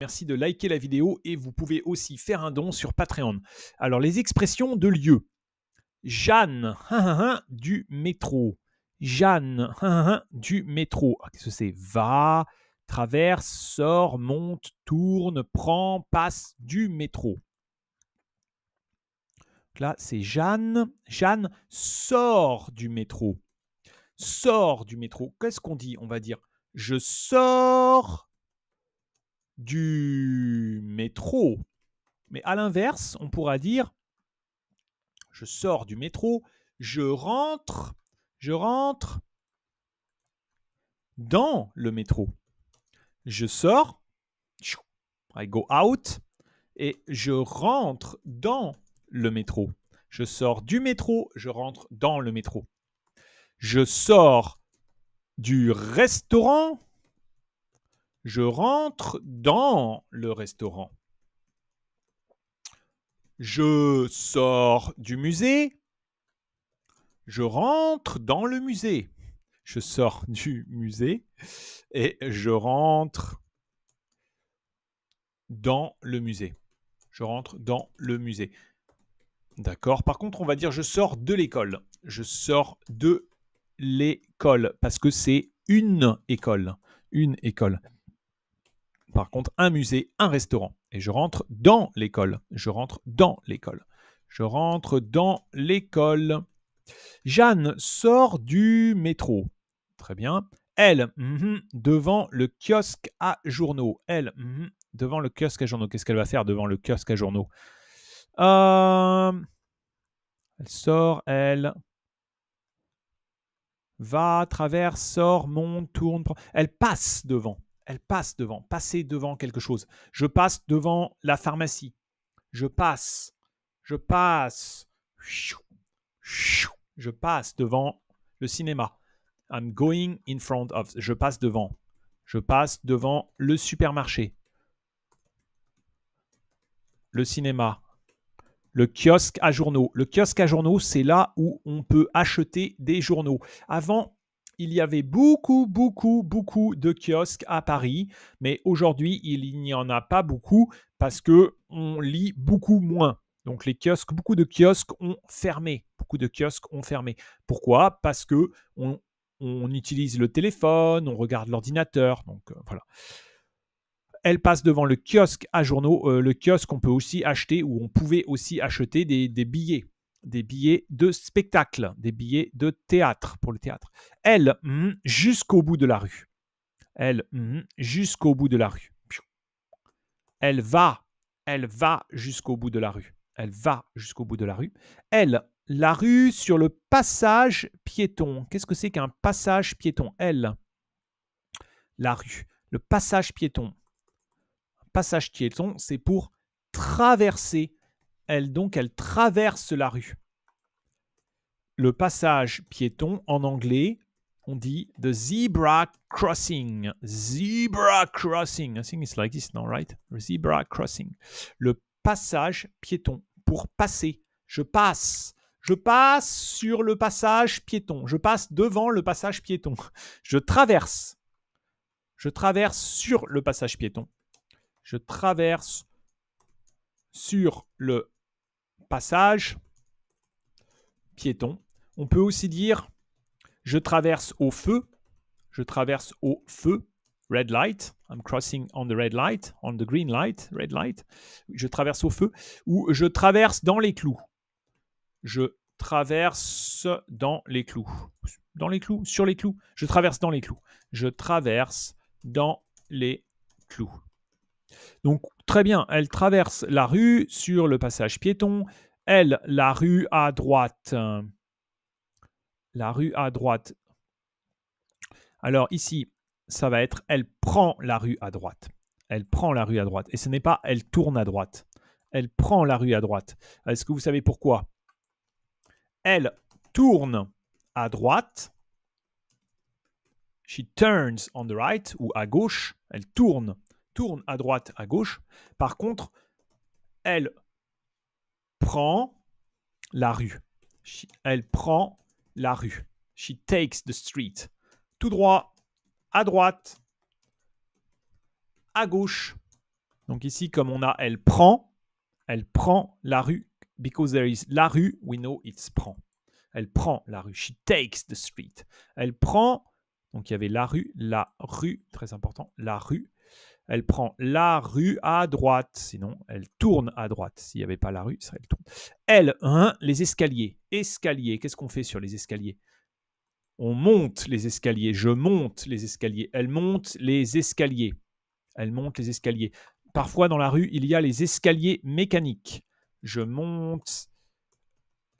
Merci de liker la vidéo et vous pouvez aussi faire un don sur Patreon. Alors, les expressions de lieu. Jeanne du métro. Jeanne du métro. Qu'est-ce que c'est? Va, traverse, sort, monte, tourne, prend, passe du métro. Là, c'est Jeanne. Jeanne sort du métro. Sort du métro. Qu'est-ce qu'on dit? On va dire je sors du métro. Mais à l'inverse, on pourra dire je sors du métro, je rentre dans le métro. Je sors, I go out, et je rentre dans le métro. Je sors du métro, je rentre dans le métro. Je sors du restaurant, je rentre dans le restaurant. Je sors du musée, je rentre dans le musée. Je sors du musée et je rentre dans le musée. Je rentre dans le musée. D'accord. Par contre, on va dire je sors de l'école. Je sors de l'école parce que c'est une école. Une école. Par contre, un musée, un restaurant. Et je rentre dans l'école. Je rentre dans l'école. Je rentre dans l'école. Jeanne sort du métro. Très bien. Elle, devant le kiosque à journaux. Elle, devant le kiosque à journaux. Qu'est-ce qu'elle va faire devant le kiosque à journaux? Elle sort, elle va, traverse, sort, monte, tourne. Elle passe devant. Elle passe devant. Passer devant quelque chose. Je passe devant la pharmacie. Je passe. Je passe. Je passe devant le cinéma. I'm going in front of. Je passe devant. Je passe devant le supermarché. Le cinéma. Le kiosque à journaux. Le kiosque à journaux, c'est là où on peut acheter des journaux. Avant, il y avait beaucoup de kiosques à Paris, mais aujourd'hui, il n'y en a pas beaucoup parce qu'on lit beaucoup moins. Donc les kiosques, beaucoup de kiosques ont fermé. Beaucoup de kiosques ont fermé. Pourquoi? Parce que on utilise le téléphone, on regarde l'ordinateur. Donc voilà. Elle passe devant le kiosque à journaux, le kiosque qu'on peut aussi acheter, où on pouvait aussi acheter des billets de spectacle, des billets de théâtre, pour le théâtre. Elle, jusqu'au bout de la rue. Elle, jusqu'au bout de la rue. Elle va jusqu'au bout de la rue. Elle va jusqu'au bout de la rue. Elle, la rue sur le passage piéton. Qu'est-ce que c'est qu'un passage piéton? Elle, la rue, le passage piéton. Passage piéton, c'est pour traverser. Elle traverse la rue. Le passage piéton, en anglais, on dit the zebra crossing. Zebra crossing. I think it's like this now, right? Zebra crossing. Le passage piéton, pour passer. Je passe. Je passe sur le passage piéton. Je passe devant le passage piéton. Je traverse. Je traverse sur le passage piéton. Je traverse sur le passage piéton. On peut aussi dire je traverse au feu. Je traverse au feu. Red light. I'm crossing on the red light. On the green light. Red light. Je traverse au feu. Ou je traverse dans les clous. Je traverse dans les clous. Dans les clous. Sur les clous. Je traverse dans les clous. Je traverse dans les clous. Donc, très bien, elle traverse la rue sur le passage piéton. Elle, la rue à droite. La rue à droite. Alors ici, ça va être elle prend la rue à droite. Elle prend la rue à droite. Et ce n'est pas elle tourne à droite. Elle prend la rue à droite. Est-ce que vous savez pourquoi? Elle tourne à droite. She turns on the right, ou à gauche. Elle tourne à droite, à gauche. Par contre, elle prend la rue. Elle prend la rue. She takes the street. Tout droit, à droite, à gauche, Donc ici, comme on a elle prend la rue. Because there is la rue, we know it's prend. Elle prend la rue. She takes the street. Elle prend, donc il y avait la rue, très important, la rue. Elle prend la rue à droite, sinon elle tourne à droite. S'il n'y avait pas la rue, ça elle tourne. Elle, les escaliers. Escaliers, qu'est-ce qu'on fait sur les escaliers? On monte les escaliers. Je monte les escaliers. Elle monte les escaliers. Elle monte les escaliers. Parfois, dans la rue, il y a les escaliers mécaniques. Je monte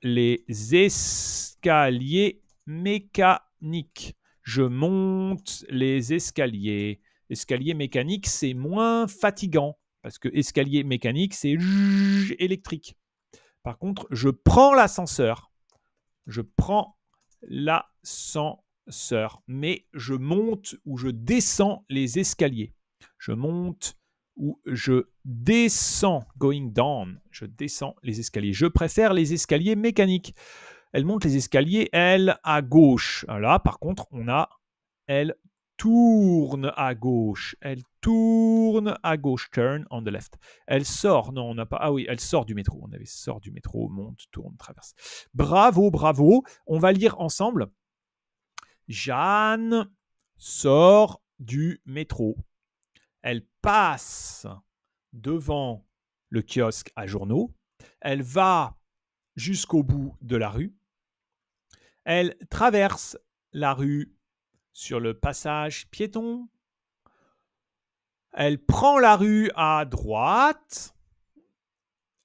les escaliers mécaniques. Je monte les escaliers. Escalier mécanique, c'est moins fatigant parce que escalier mécanique, c'est électrique. Par contre, je prends l'ascenseur. Je prends l'ascenseur, mais je monte ou je descends les escaliers. Je monte ou je descends, going down, je descends les escaliers. Je préfère les escaliers mécaniques. Elle monte les escaliers, elle, à gauche. Là, par contre, on a, elle tourne à gauche. Elle tourne à gauche. Turn on the left. Elle sort. Non, on n'a pas. Ah oui, elle sort du métro. On avait sort du métro, monte, tourne, traverse. Bravo, bravo. On va lire ensemble. Jeanne sort du métro. Elle passe devant le kiosque à journaux. Elle va jusqu'au bout de la rue. Elle traverse la rue sur le passage piéton. Elle prend la rue à droite.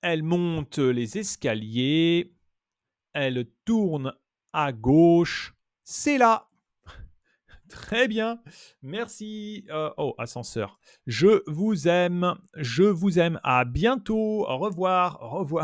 Elle monte les escaliers. Elle tourne à gauche. C'est là. Très bien. Merci. Ascenseur. Je vous aime. Je vous aime. À bientôt. Au revoir. Au revoir.